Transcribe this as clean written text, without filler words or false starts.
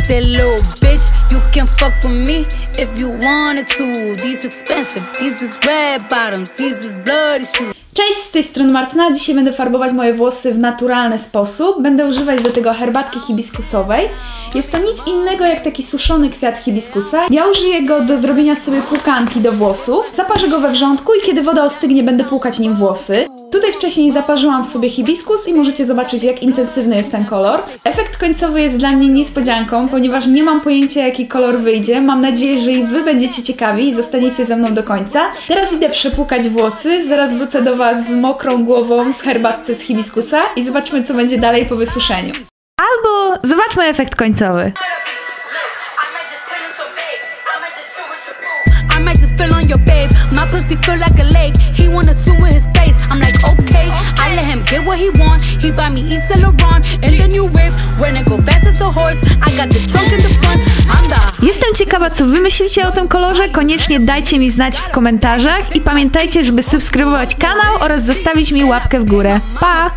said, little bitch, you can fuck with me if you wanted to. These expensive, these is red bottoms, these is bloody shoes. Cześć, z tej strony Martyna. Dzisiaj będę farbować moje włosy w naturalny sposób. Będę używać do tego herbatki hibiskusowej. Jest to nic innego jak taki suszony kwiat hibiskusa. Ja użyję go do zrobienia sobie płukanki do włosów. Zaparzę go we wrzątku i kiedy woda ostygnie, będę płukać nim włosy. Tutaj wcześniej zaparzyłam sobie hibiskus i możecie zobaczyć, jak intensywny jest ten kolor. Efekt końcowy jest dla mnie niespodzianką, ponieważ nie mam pojęcia, jaki kolor wyjdzie. Mam nadzieję, że i Wy będziecie ciekawi i zostaniecie ze mną do końca. Teraz idę przepłukać włosy, zaraz wrócę do Was z mokrą głową w herbatce z hibiskusa i zobaczmy, co będzie dalej po wysuszeniu. Albo zobaczmy efekt końcowy. Jestem ciekawa, co Wy myślicie o tym kolorze. Koniecznie dajcie mi znać w komentarzach i pamiętajcie, żeby subskrybować kanał oraz zostawić mi łapkę w górę. Pa!